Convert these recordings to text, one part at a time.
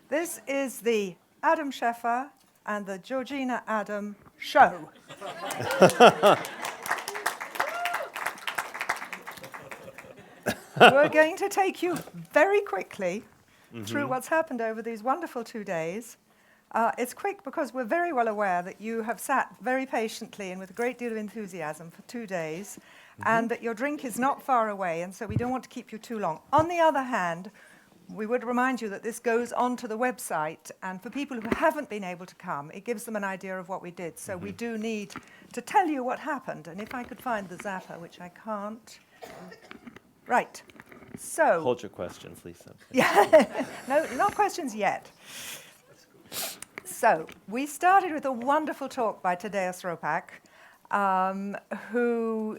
This is the Adam Sheffer and the Georgina Adam show. We're going to take you very quickly through what's happened over these wonderful 2 days. It's quick because we're very well aware that you have sat very patiently and with a great deal of enthusiasm for 2 days, and that your drink is not far away, and so we don't want to keep you too long. On the other hand, we would remind you that this goes onto the website, and for people who haven't been able to come, it gives them an idea of what we did. So we do need to tell you what happened, and if I could find the zapper, which I can't. Right. So hold your questions, Lisa. yeah, no, not questions yet. So we started with a wonderful talk by Tadeusz Ropak, who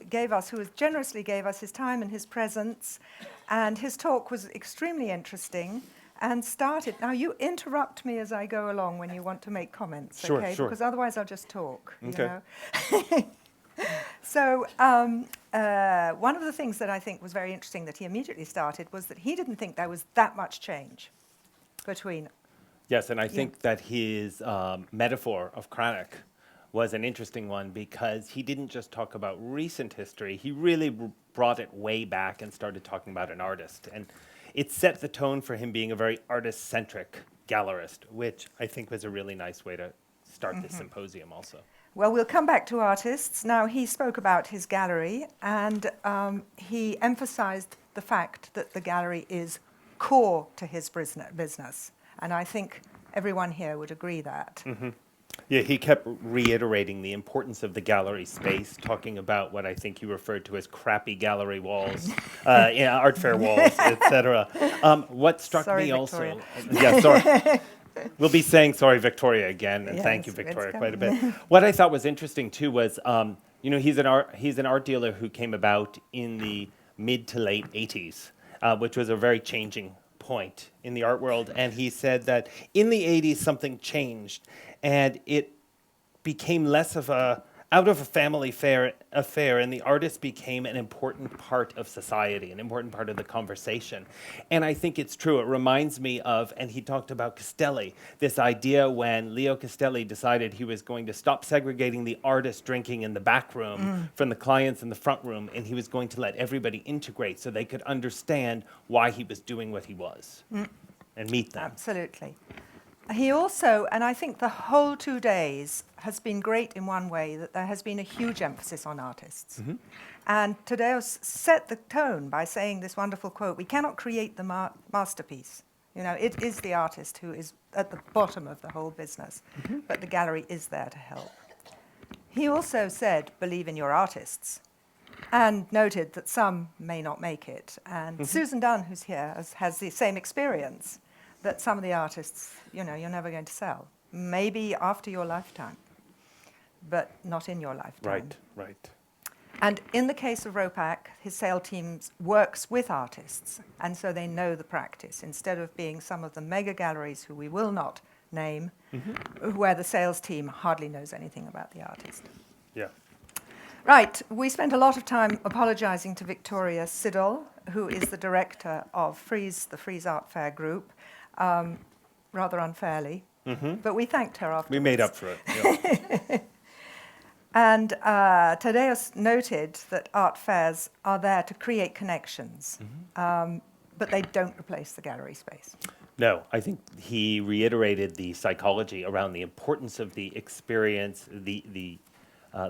generously gave us his time and his presence, and his talk was extremely interesting. And started. Now you interrupt me as I go along when you want to make comments, sure, okay? Sure. Because otherwise I'll just talk. Okay. You know? So one of the things that I think was very interesting that he immediately started was that he didn't think there was that much change between. Yes, and I think that his metaphor of Cranach was an interesting one because he didn't just talk about recent history, he really brought it way back and started talking about an artist. And it set the tone for him being a very artist-centric gallerist, which I think was a really nice way to start this symposium also. Well, we'll come back to artists. Now, he spoke about his gallery, and he emphasized the fact that the gallery is core to his business. And I think everyone here would agree that. Yeah, he kept reiterating the importance of the gallery space, talking about what I think you referred to as crappy gallery walls, art fair walls, etc. What struck me Victoria. also... Yeah, sorry. We'll be saying sorry, Victoria, again, and Yes, thank you, Victoria, it's quite a bit. What I thought was interesting, too, was, he's an art dealer who came about in the mid to late 80s, which was a very changing point in the art world. And he said that in the 80s, something changed, and it became less of a family affair, and the artist became an important part of society, an important part of the conversation. And I think it's true. It reminds me of, and he talked about Castelli, this idea when Leo Castelli decided he was going to stop segregating the artist drinking in the back room from the clients in the front room, and he was going to let everybody integrate so they could understand why he was doing what he was and meet them. Absolutely. He also, and I think the whole 2 days has been great in one way, that there has been a huge emphasis on artists. And Tadeusz set the tone by saying this wonderful quote, "We cannot create the masterpiece. You know, it is the artist who is at the bottom of the whole business, but the gallery is there to help." He also said, "Believe in your artists," and noted that some may not make it. And Susan Dunn, who's here, has the same experience, that some of the artists, you're never going to sell. Maybe after your lifetime, but not in your lifetime. Right. And in the case of Ropak, his sales team works with artists, and so they know the practice, instead of being some of the mega galleries who we will not name, where the sales team hardly knows anything about the artist. Yeah. Right, we spent a lot of time apologizing to Victoria Siddle, who is the director of the Frieze Art Fair Group, rather unfairly, but we thanked her afterwards. We made up for it. Yeah. And Tadeusz noted that art fairs are there to create connections, but they don't replace the gallery space. No, I think he reiterated the psychology around the importance of the experience, the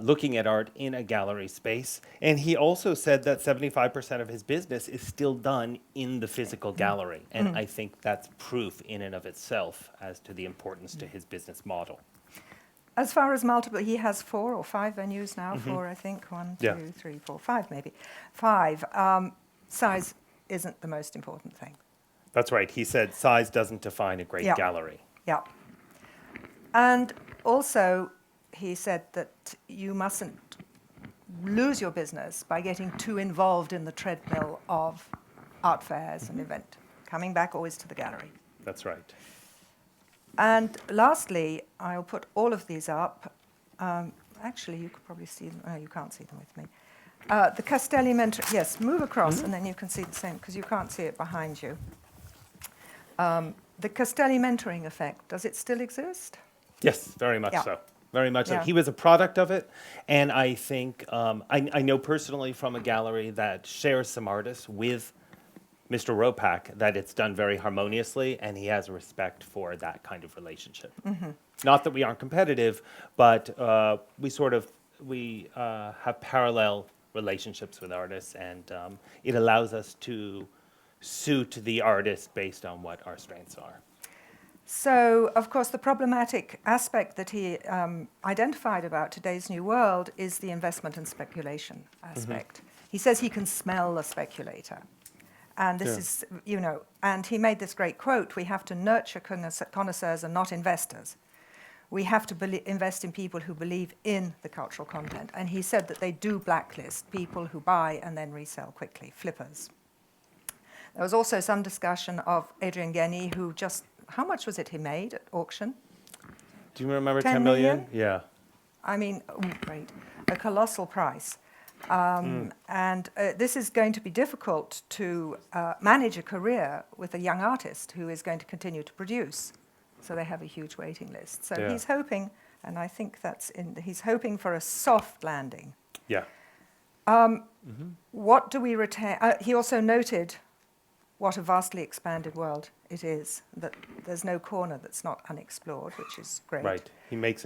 looking at art in a gallery space. And he also said that 75% of his business is still done in the physical gallery. And I think that's proof in and of itself as to the importance to his business model. As far as multiple, he has 4 or 5 venues now, 4, I think, 1, 2, 3, 4, 5 maybe. 5. Size isn't the most important thing. That's right. He said size doesn't define a great gallery. Yeah. And also, he said that you mustn't lose your business by getting too involved in the treadmill of art fairs and event. Coming back always to the gallery. That's right. And lastly, I'll put all of these up. Actually, you could probably see them. Oh, you can't see them with me. The Castelli mentor. Yes, move across, and then you can see the same, because you can't see it behind you. The Castelli mentoring effect, does it still exist? Yes, very much Yeah. so. Very much so. Yeah. He was a product of it, and I think I know personally from a gallery that shares some artists with Mr. Ropak that it's done very harmoniously, and he has respect for that kind of relationship. Not that we aren't competitive, but we have parallel relationships with artists, and it allows us to suit the artist based on what our strengths are. So, of course, the problematic aspect that he identified about today's new world is the investment and speculation aspect. He says he can smell a speculator. And this is, and he made this great quote, we have to nurture connoisseurs and not investors. We have to invest in people who believe in the cultural content. And he said that they do blacklist people who buy and then resell quickly, flippers. There was also some discussion of Adrian Guény, who just, how much was it he made at auction? Do you remember 10 10 million? million? Yeah. I mean, great, a colossal price. And this is going to be difficult to manage a career with a young artist who is going to continue to produce. So they have a huge waiting list. So Yeah. he's hoping, and I think he's hoping for a soft landing. Yeah. What do we retain? He also noted what a vastly expanded world it is, that there's no corner that's not unexplored, which is great. Right. He makes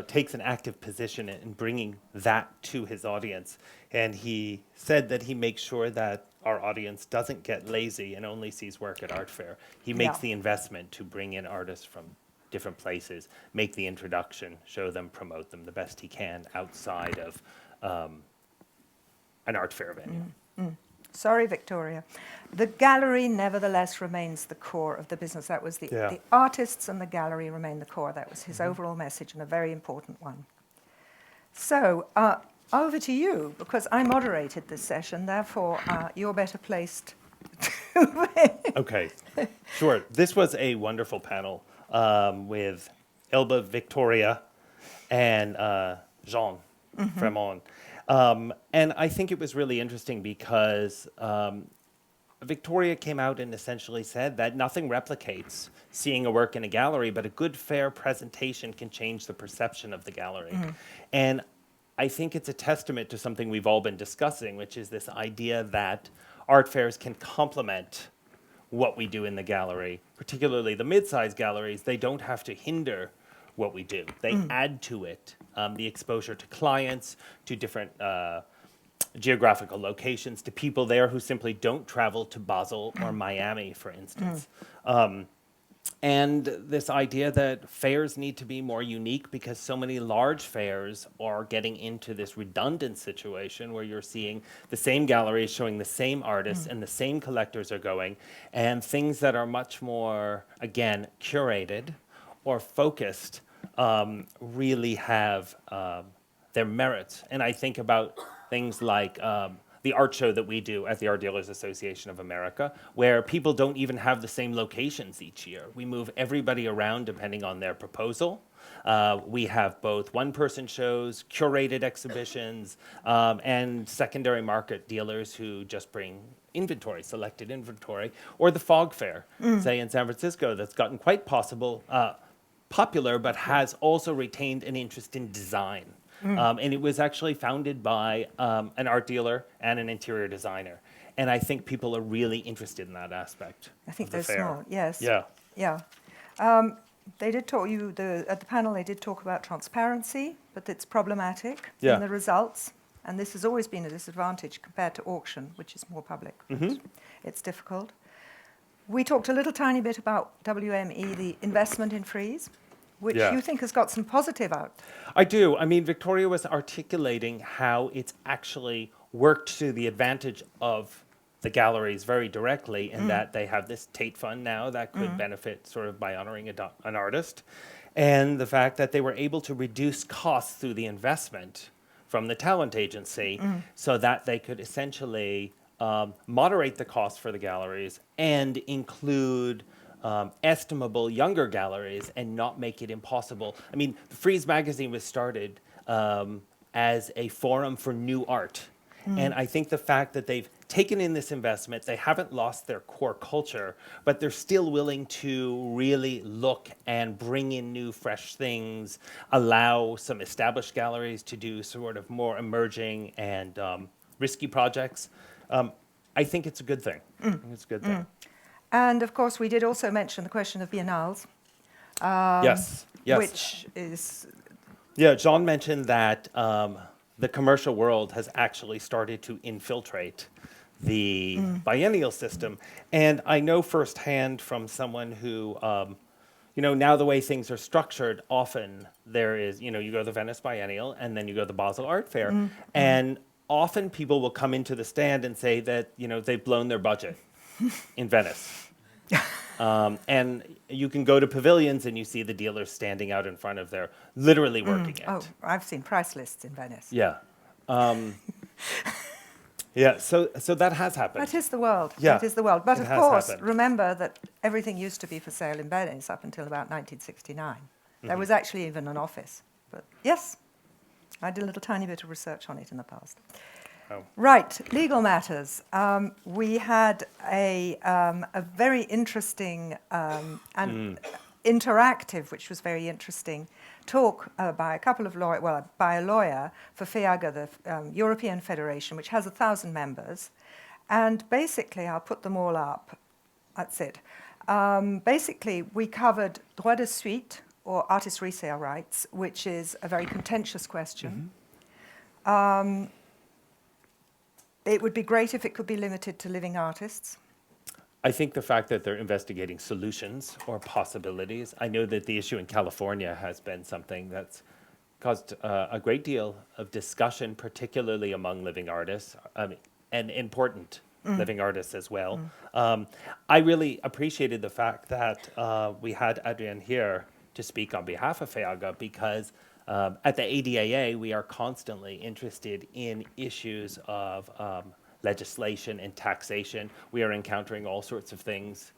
takes an active position in bringing that to his audience. And he said that he makes sure that our audience doesn't get lazy and only sees work at art fair. He makes the investment to bring in artists from different places, make the introduction, show them, promote them the best he can outside of an art fair venue. Sorry, Victoria. The gallery, nevertheless, remains the core of the business. That was the artists and the gallery remain the core. That was his overall message, and a very important one. So, over to you, because I moderated this session, therefore you're better placed to... Okay, sure. This was a wonderful panel with Elba, Victoria, and Jean Fremont. And I think it was really interesting because Victoria came out and essentially said that nothing replicates seeing a work in a gallery, but a good, fair presentation can change the perception of the gallery. And I think it's a testament to something we've all been discussing, which is this idea that art fairs can complement what we do in the gallery, particularly the mid-sized galleries. They don't have to hinder what we do. They add to it the exposure to clients, to different geographical locations, to people there who simply don't travel to Basel or Miami, for instance. And this idea that fairs need to be more unique because so many large fairs are getting into this redundant situation where you're seeing the same galleries showing the same artists and the same collectors are going, and things that are much more, again, curated or focused really have their merits. And I think about things like the art show that we do at the Art Dealers Association of America, where people don't even have the same locations each year. We move everybody around depending on their proposal. We have both one-person shows, curated exhibitions, and secondary market dealers who just bring inventory, selected inventory, or the Fog Fair, say in San Francisco, that's gotten quite popular, but has also retained an interest in design. And it was actually founded by an art dealer and an interior designer. And I think people are really interested in that aspect. I think of the they're fair. smart, yes. Yeah. Yeah. They did talk, at the panel they did talk about transparency, but it's problematic in the results. And this has always been a disadvantage compared to auction, which is more public. It's difficult. We talked a little tiny bit about WME, the investment in freeze, which you think has got some positive out. I do. I mean, Victoria was articulating how it's actually worked to the advantage of the galleries very directly in that they have this Tate Fund now that could benefit sort of by honoring an artist, and the fact that they were able to reduce costs through the investment from the talent agency so that they could essentially moderate the cost for the galleries and include estimable younger galleries and not make it impossible. I mean, the Frieze magazine was started as a forum for new art. And I think the fact that they've taken in this investment. They haven't lost their core culture, but they're still willing to really look and bring in new, fresh things, allow some established galleries to do sort of more emerging and risky projects. I think it's a good thing. I think it's a good thing. And of course, we did also mention the question of biennales. Yes. Which is... Yeah, Jean mentioned that the commercial world has actually started to infiltrate the biennial system. And I know firsthand from someone who, now the way things are structured, often there is, you go to the Venice Biennial and then you go to the Basel Art Fair. And often people will come into the stand and say that, they've blown their budget in Venice. And you can go to pavilions and you see the dealers standing out in front of there, literally working it. Oh, I've seen price lists in Venice. Yeah. Yeah, so that has happened. That is the world. Yeah, that is the world. But it of has course, happened. remember that everything used to be for sale in Venice up until about 1969. There was actually even an office. But yes, I did a little tiny bit of research on it in the past. Oh. Right, legal matters. We had a very interesting and interactive, which was very interesting, talk by a couple of by a lawyer for FEAGA, the European Federation, which has 1,000 members. And basically, I'll put them all up. That's it. Basically, we covered droit de suite, or artist resale rights, which is a very contentious question. It would be great if it could be limited to living artists. I think the fact that they're investigating solutions or possibilities, I know that the issue in California has been something that's caused a great deal of discussion, particularly among living artists, and important living artists as well. I really appreciated the fact that we had Adrienne here to speak on behalf of FEAGA, because at the ADAA, we are constantly interested in issues of legislation and taxation. We are encountering all sorts of things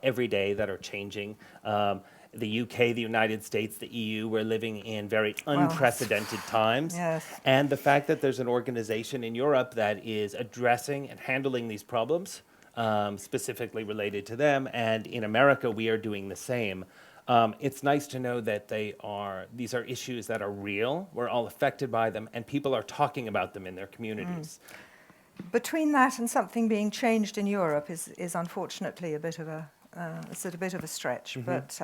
every day that are changing. The UK, the United States, the EU, we're living in very unprecedented times. Yes. And the fact that there's an organization in Europe that is addressing and handling these problems, specifically related to them, and in America, we are doing the same. It's nice to know that these are issues that are real, we're all affected by them, and people are talking about them in their communities. Between that and something being changed in Europe is unfortunately a bit of a stretch. But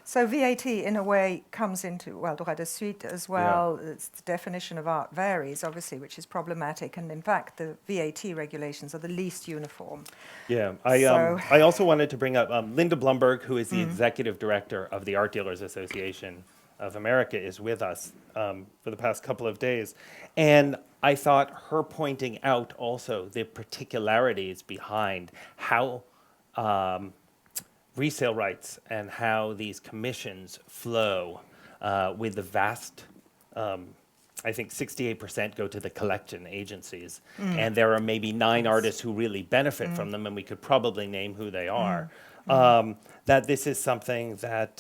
so VAT in a way comes into droit de suite as well. Yeah. It's the definition of art varies, obviously, which is problematic. And in fact, the VAT regulations are the least uniform. Yeah, I also wanted to bring up Linda Blumberg, who is the executive director of the Art Dealers Association of America, is with us for the past couple of days. And I thought her pointing out also the particularities behind how resale rights and how these commissions flow with the vast, I think 68% go to the collection agencies. And there are maybe 9 artists who really benefit from them, and we could probably name who they are. That this is something that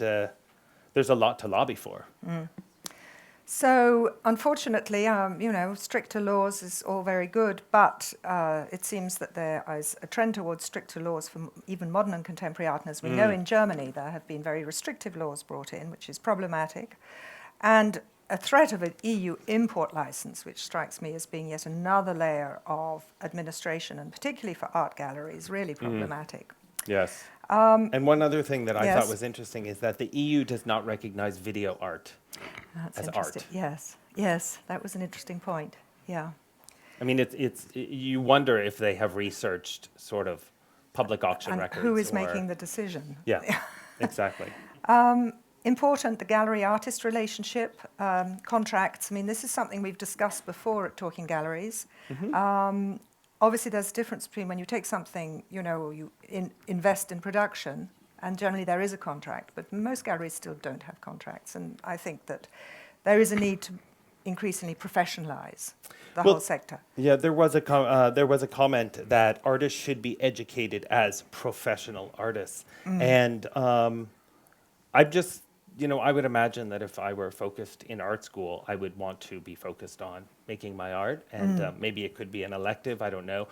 there's a lot to lobby for. So, unfortunately, stricter laws is all very good, but it seems that there is a trend towards stricter laws for even modern and contemporary art. And as we know, in Germany, there have been very restrictive laws brought in, which is problematic. And a threat of an EU import license, which strikes me as being yet another layer of administration, and particularly for art galleries, really problematic. Yes. And one other thing that I thought was interesting is that the EU does not recognize video art as art. Yes, that was an interesting point. Yeah. I mean, you wonder if they have researched sort of public auction and records. Who is making the decision? Yeah, exactly. Important, the gallery-artist relationship, contracts. I mean, this is something we've discussed before at Talking Galleries. Obviously, there's a difference between when you take something, you invest in production, and generally there is a contract, but most galleries still don't have contracts, and I think that there is a need to increasingly professionalize the whole sector. Yeah, there was a comment that artists should be educated as professional artists, and I'm just I would imagine that if I were focused in art school, I would want to be focused on making my art, and maybe it could be an elective, I don't know.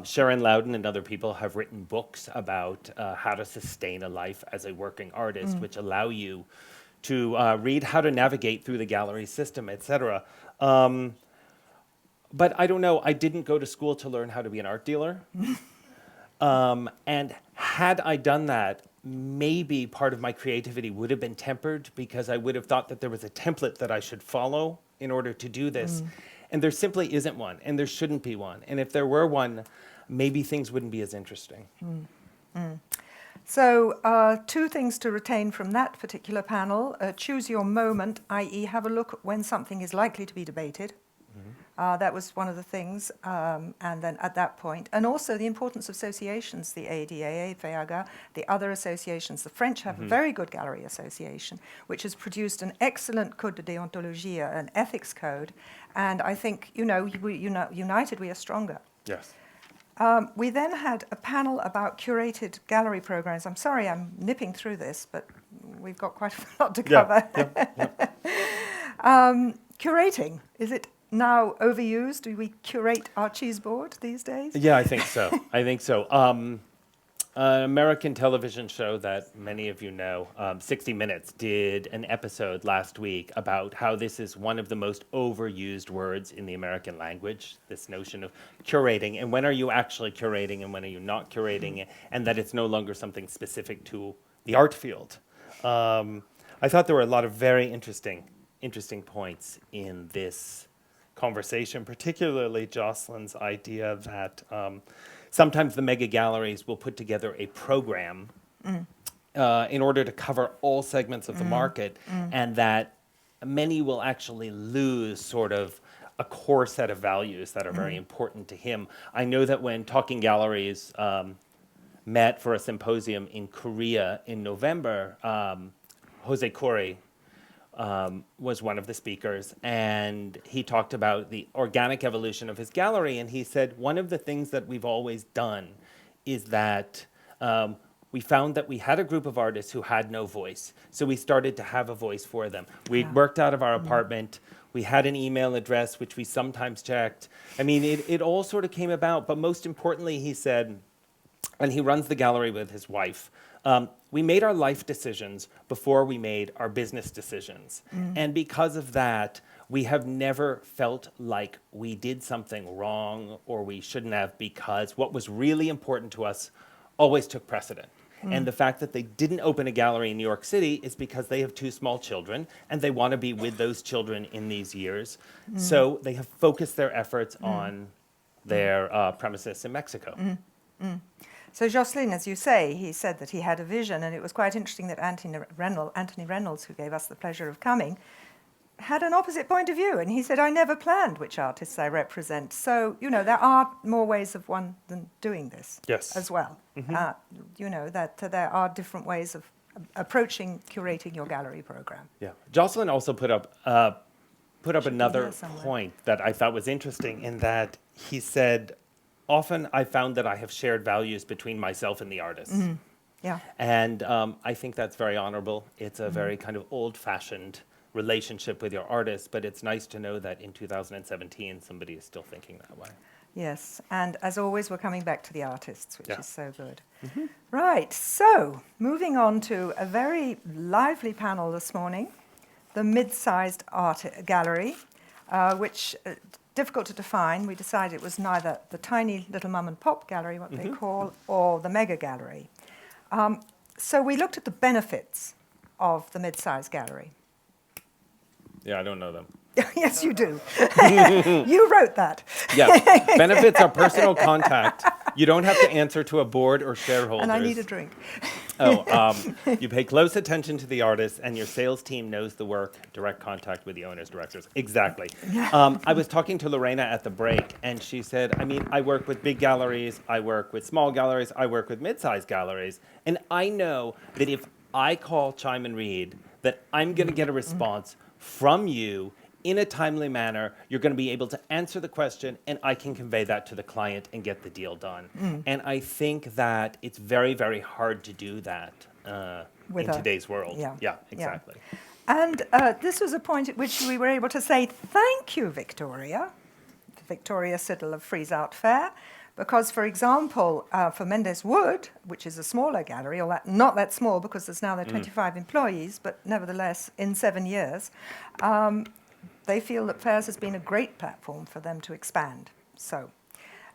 Sharon Loudon and other people have written books about how to sustain a life as a working artist, which allow you to read how to navigate through the gallery system, etc. But I don't know, I didn't go to school to learn how to be an art dealer. And had I done that, maybe part of my creativity would have been tempered because I would have thought that there was a template that I should follow in order to do this. And there simply isn't one, and there shouldn't be one. And if there were one, maybe things wouldn't be as interesting. So 2 things to retain from that particular panel. Choose your moment, i.e. have a look at when something is likely to be debated. That was one of the things, and then at that point. And also the importance of associations, the ADAA, FEAGA, the other associations. The French have a very good gallery association, which has produced an excellent code de déontologie, an ethics code. And I think, united we are stronger. Yes. We then had a panel about curated gallery programs. I'm sorry I'm nipping through this, but we've got quite a lot to cover. Curating, is it now overused? Do we curate our cheese board these days? Yeah, I think so. An American television show that many of you know, 60 Minutes, did an episode last week about how this is one of the most overused words in the American language, this notion of curating, and when are you actually curating and when are you not curating, and that it's no longer something specific to the art field. I thought there were a lot of very interesting points in this conversation, particularly Jocelyn's idea that sometimes the mega galleries will put together a program in order to cover all segments of the market, and that many will actually lose sort of a core set of values that are very important to him. I know that when Talking Galleries met for a symposium in Korea in November, Jose Corey was one of the speakers, and he talked about the organic evolution of his gallery, and he said one of the things that we've always done is that we found that we had a group of artists who had no voice, so we started to have a voice for them. We worked out of our apartment, we had an email address which we sometimes checked. I mean, it all sort of came about, but most importantly, he said, and he runs the gallery with his wife, we made our life decisions before we made our business decisions. And because of that, we have never felt like we did something wrong or we shouldn't have, because what was really important to us always took precedent. And the fact that they didn't open a gallery in New York City is because they have 2 small children and they want to be with those children in these years. So they have focused their efforts on their premises in Mexico. So Jocelyn, as you say, he said that he had a vision, and it was quite interesting that Anthony Reynolds, who gave us the pleasure of coming, had an opposite point of view, and he said, I never planned which artists I represent. So, there are more ways of one than doing this as well. That there are different ways of approaching curating your gallery program. Yeah. Jocelyn also put up another point that I thought was interesting, in that he said, often I found that I have shared values between myself and the artist. Yeah. And I think that's very honorable. It's a very kind of old-fashioned relationship with your artist, but it's nice to know that in 2017 somebody is still thinking that way. Yes, and as always, we're coming back to the artists, which is so good. Right, so moving on to a very lively panel this morning, the mid-sized art gallery, which difficult to define. We decided it was neither the tiny little mum and pop gallery, what they call, or the mega gallery. So we looked at the benefits of the mid-sized gallery. Yeah, I don't know them. Yes, you do. You wrote that. Yes, benefits are personal contact. You don't have to answer to a board or shareholders. And I need a drink. You pay close attention to the artist, and your sales team knows the work, direct contact with the owners, directors. Exactly. I was talking to Lorena at the break, and she said, I work with big galleries, I work with small galleries, I work with mid-sized galleries, and I know that if I call Cheim and Reed, that I'm going to get a response from you in a timely manner. You're going to be able to answer the question, and I can convey that to the client and get the deal done. And I think that it's very, very hard to do that With in a- today's world. yeah, Yeah, yeah. exactly. And this was a point at which we were able to say, thank you, Victoria Siddle of Freeze Out Fair, because, for example, for Mendes Wood, which is a smaller gallery, or not that small because there's now 25 employees, but nevertheless, in 7 years, they feel that fairs has been a great platform for them to expand. So,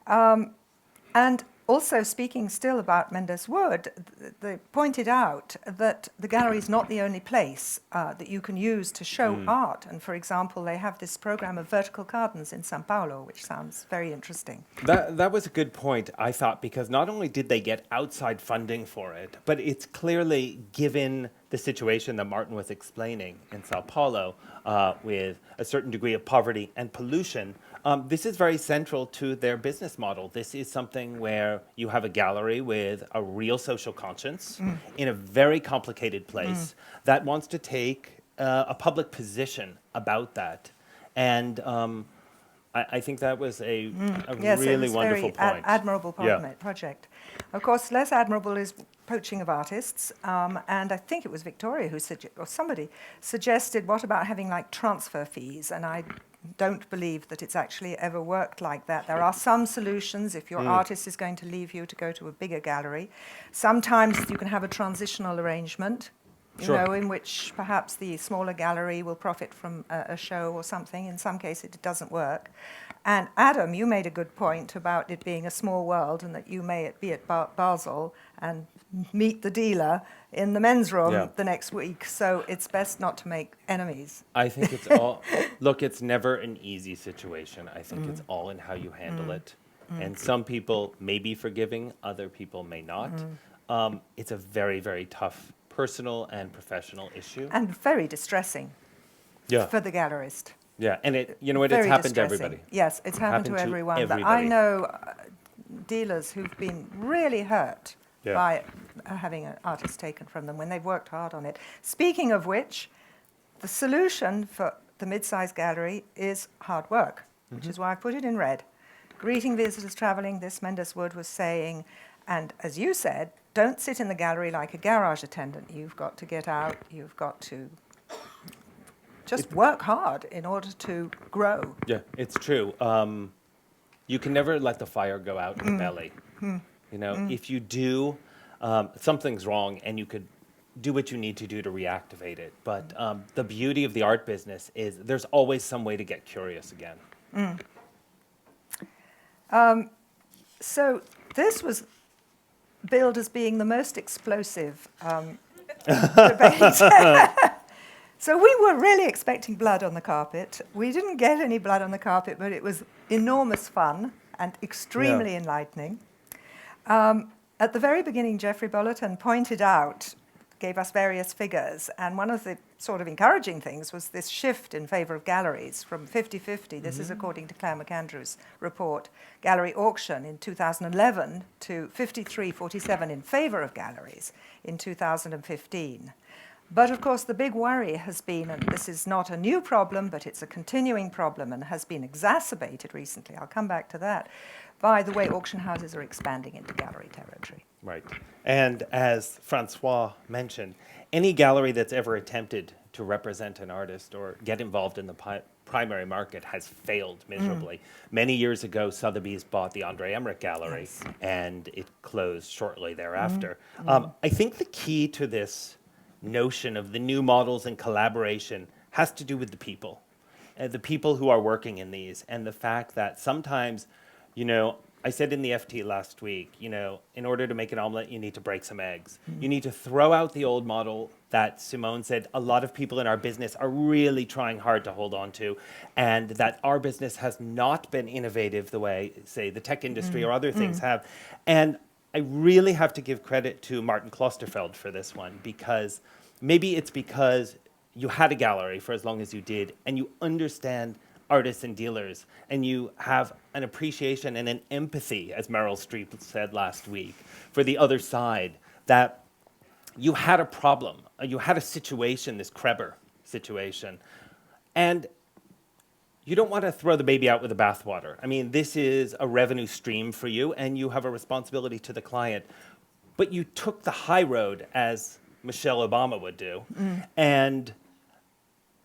and also speaking still about Mendes Wood, they pointed out that the gallery is not the only place that you can use to show art. And for example, they have this program of vertical gardens in São Paulo, which sounds very interesting. That was a good point, I thought, because not only did they get outside funding for it, but it's clearly, given the situation that Martin was explaining in Sao Paulo, with a certain degree of poverty and pollution, this is very central to their business model. This is something where you have a gallery with a real social conscience in a very complicated place that wants to take a public position about that. And I think that was a Yes, it really was wonderful very point. admirable Yeah. project. Of course, less admirable is poaching of artists, and I think it was Victoria who or somebody suggested, what about having like transfer fees? And I don't believe that it's actually ever worked like that. There are some solutions if your artist is going to leave you to go to a bigger gallery. Sometimes you can have a transitional arrangement, you Sure. know, in which perhaps the smaller gallery will profit from a show or something. In some cases, it doesn't work. And Adam, you made a good point about it being a small world and that you may be at Basel and meet the dealer in the men's room Yeah. the next week. So it's best not to make enemies. I think it's all, look, it's never an easy situation. I think it's all in how you handle it. And some people may be forgiving, other people may not. It's a very, very tough personal and professional issue. And very distressing Yeah. for the gallerist. Yeah, and it, you know what, it's Very happened to distressing. everybody. Yes, it's happened to everyone. But I know dealers who've been really hurt Yeah. by having an artist taken from them when they've worked hard on it. Speaking of which, the solution for the mid-sized gallery is hard work, which is why I put it in red. Greeting visitors traveling, this Mendes Wood was saying, and as you said, don't sit in the gallery like a garage attendant. You've got to get out, you've got to just work hard in order to grow. Yeah, it's true. You can never let the fire go out in the belly. You know, if you do, something's wrong, and you could do what you need to do to reactivate it. But the beauty of the art business is there's always some way to get curious again. So this was billed as being the most explosive debate. So we were really expecting blood on the carpet. We didn't get any blood on the carpet, but it was enormous fun and extremely enlightening. At the very beginning, Jeffrey Bulletin pointed out, gave us various figures, and one of the sort of encouraging things was this shift in favor of galleries from 50-50, this is according to Claire McAndrews' report, gallery auction in 2011 to 53-47 in favor of galleries in 2015. But of course, the big worry has been, and this is not a new problem, but it's a continuing problem and has been exacerbated recently, I'll come back to that, by the way auction houses are expanding into gallery territory. Right. And as Francois mentioned, any gallery that's ever attempted to represent an artist or get involved in the primary market has failed miserably. Many years ago, Sotheby's bought the Andre Emmerich Gallery, and it closed shortly thereafter. I think the key to this notion of the new models and collaboration has to do with the people who are working in these, and the fact that sometimes, you know, I said in the FT last week, you know, in order to make an omelet, you need to break some eggs. You need to throw out the old model that Simone said a lot of people in our business are really trying hard to hold on to, and that our business has not been innovative the way, say, the tech industry or other things have. And I really have to give credit to Martin Klosterfeld for this one, because maybe it's because you had a gallery for as long as you did, and you understand artists and dealers, and you have an appreciation and an empathy, as Meryl Streep said last week, for the other side, that you had a problem, you had a situation, this Kreber situation, and you don't want to throw the baby out with the bathwater. I mean, this is a revenue stream for you, and you have a responsibility to the client, but you took the high road as Michelle Obama would do. And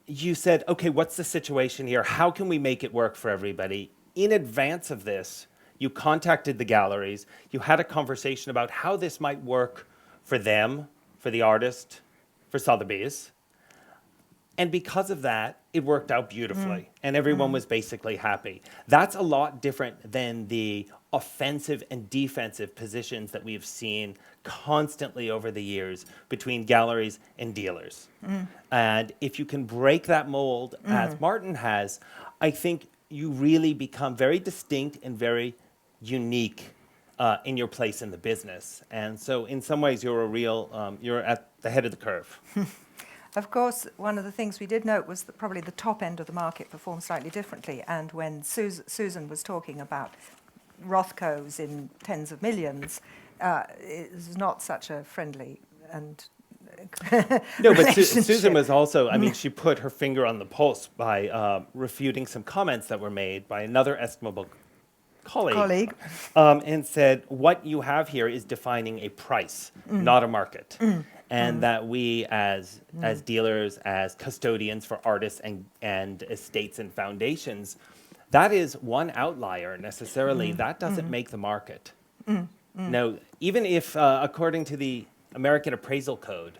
you said, okay, what's the situation here? How can we make it work for everybody? In advance of this, you contacted the galleries. You had a conversation about how this might work for them, for the artist, for Sotheby's. And because of that, it worked out beautifully. And everyone was basically happy. That's a lot different than the offensive and defensive positions that we've seen constantly over the years between galleries and dealers. And if you can break that mold, as Martin has, I think you really become very distinct and very unique in your place in the business. And so in some ways, you're a real, you're at the head of the curve. Of course, one of the things we did note was that probably the top end of the market performed slightly differently. And when Susan was talking about Rothkos in tens of millions, it was not such a friendly and No, but Susan was also, I mean, she put her finger on the pulse by refuting some comments that were made by another estimable colleague. And said, what you have here is defining a price, not a market. And that we as dealers, as custodians for artists and estates and foundations, that is one outlier necessarily. That doesn't make the market. Now, even if, according to the American Appraisal Code,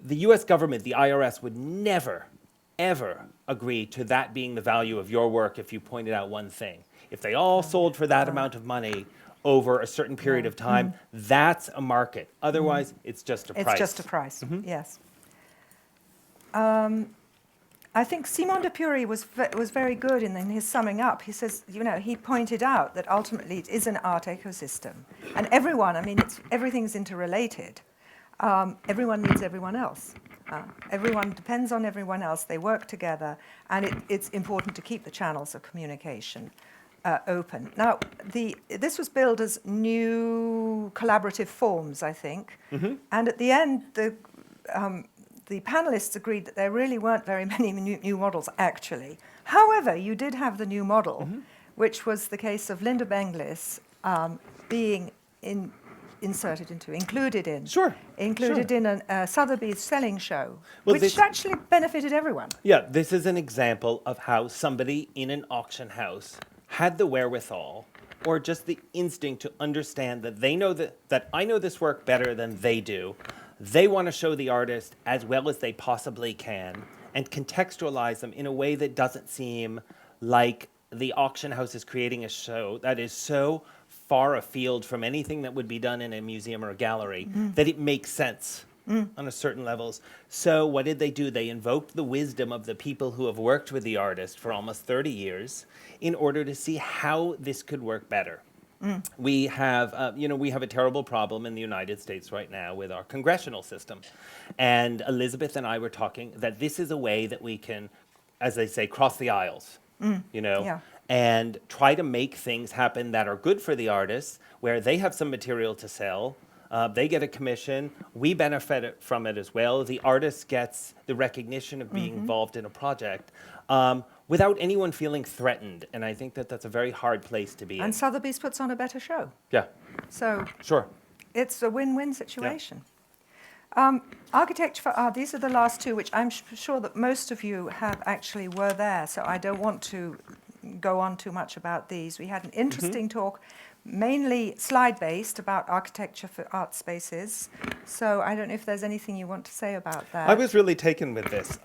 the US government, the IRS, would never, ever agree to that being the value of your work if you pointed out one thing. If they all sold for that amount of money over a certain period of time, that's a market. Otherwise, it's just a price. It's just a price, yes. I think Simon de Pury was very good in his summing up. He says, you know, he pointed out that ultimately it is an art ecosystem. And everyone, I mean, everything's interrelated. Everyone needs everyone else. Everyone depends on everyone else. They work together. And it's important to keep the channels of communication open. Now, this was billed as new collaborative forms, I think. And at the end, the panelists agreed that there really weren't very many new models, actually. However, you did have the new model, which was the case of Linda Benglis being included in a Sotheby's selling show, which actually benefited everyone. Yeah, this is an example of how somebody in an auction house had the wherewithal or just the instinct to understand that they know that I know this work better than they do. They want to show the artist as well as they possibly can and contextualize them in a way that doesn't seem like the auction house is creating a show that is so far afield from anything that would be done in a museum or a gallery that it makes sense on a certain levels. So what did they do? They invoked the wisdom of the people who have worked with the artist for almost 30 years in order to see how this could work better. We have, we have a terrible problem in the United States right now with our congressional system. And Elizabeth and I were talking that this is a way that we can, as they say, cross the aisles, and try to make things happen that are good for the artists, where they have some material to sell, they get a commission, we benefit from it as well. The artist gets the recognition of being involved in a project. Without anyone feeling threatened. And I think that that's a very hard place to be in. And Sotheby's puts on a better show. Yeah. So sure. It's a win-win situation. Yeah. Architecture for Art, these are the last two, which I'm sure that most of you have actually were there, so I don't want to go on too much about these. We had an interesting talk, mainly slide-based, about architecture for art spaces. So I don't know if there's anything you want to say about that. I was really taken with this.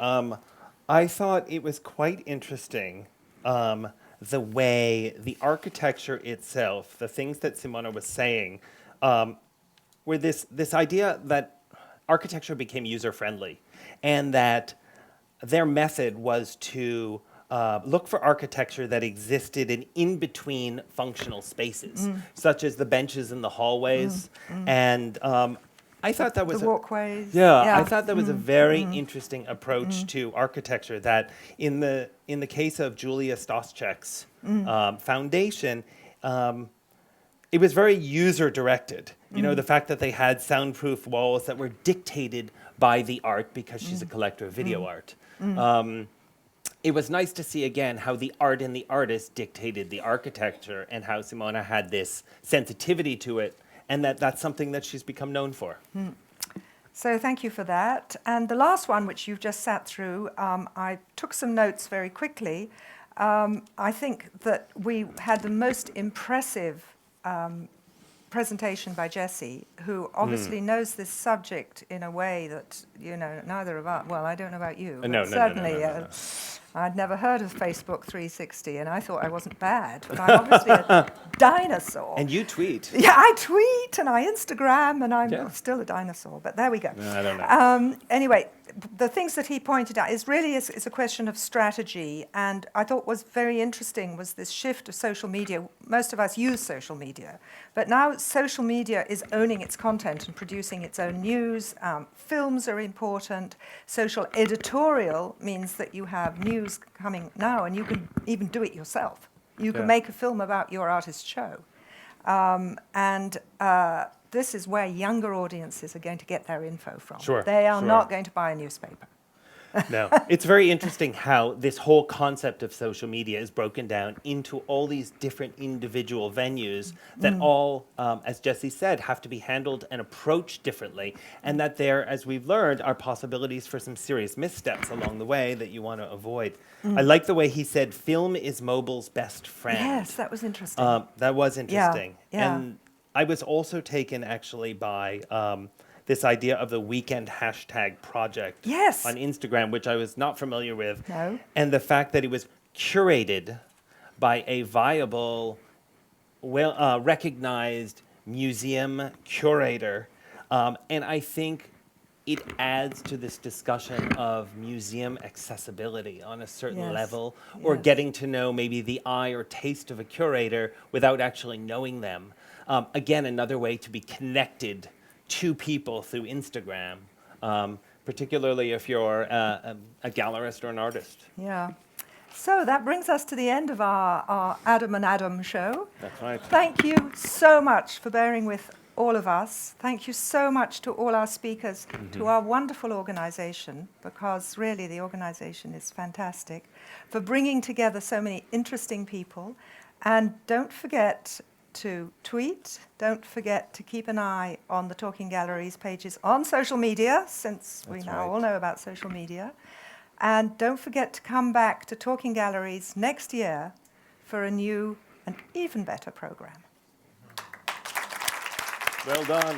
I thought it was quite interesting the way the architecture itself, the things that Simona was saying, were this idea that architecture became user-friendly and that their method was to look for architecture that existed in between functional spaces, such as the benches in the hallways. And I thought that was the walkways. I thought that was a very interesting approach to architecture. That in the case of Julia Stoschek's foundation, it was very user directed. You know, the fact that they had soundproof walls that were dictated by the art because she's a collector of video art. It was nice to see again how the art and the artist dictated the architecture, and how Simona had this sensitivity to it. And that's something that she's become known for. So thank you for that. And the last one, which you've just sat through, I took some notes very quickly. I think that we had the most impressive presentation by Jessie, who obviously knows this subject in a way that, you know, neither of us, well, I don't know about you, but certainly I'd never heard of Facebook 360, and I thought I wasn't bad, but I'm obviously a dinosaur. And you tweet. Yeah, I tweet and I Instagram, and I'm still a dinosaur, but there we go. No, I don't know. Anyway, the things that he pointed out is really is a question of strategy, and I thought was very interesting was this shift of social media. Most of us use social media, but now social media is owning its content and producing its own news. Films are important. Social editorial means that you have news coming now, and you can even do it yourself. You can make a film about your artist's show. This is where younger audiences are going to get their info from. Sure, They are not going to buy a newspaper. No. It's very interesting how this whole concept of social media is broken down into all these different individual venues that all, as Jessie said, have to be handled and approached differently. And that there, as we've learned, are possibilities for some serious missteps along the way that you want to avoid. I like the way he said, film is mobile's best friend. Yes, that was interesting. That was interesting. Yeah. And I was also taken actually by this idea of the weekend hashtag project on Instagram, which I was not familiar with. No. And the fact that it was curated by a viable, well recognized museum curator. And I think it adds to this discussion of museum accessibility on a certain level, or getting to know maybe the eye or taste of a curator without actually knowing them. Again, another way to be connected to people through Instagram, particularly if you're a gallerist or an artist. Yeah. So that brings us to the end of our Adam and Adam show. That's right. Thank you so much for bearing with all of us. Thank you so much to all our speakers, to our wonderful organization, because really the organization is fantastic, for bringing together so many interesting people. And don't forget to tweet. Don't forget to keep an eye on the Talking Galleries pages on social media, since we now all know about social media. And don't forget to come back to Talking Galleries next year for a new and even better program. Well done.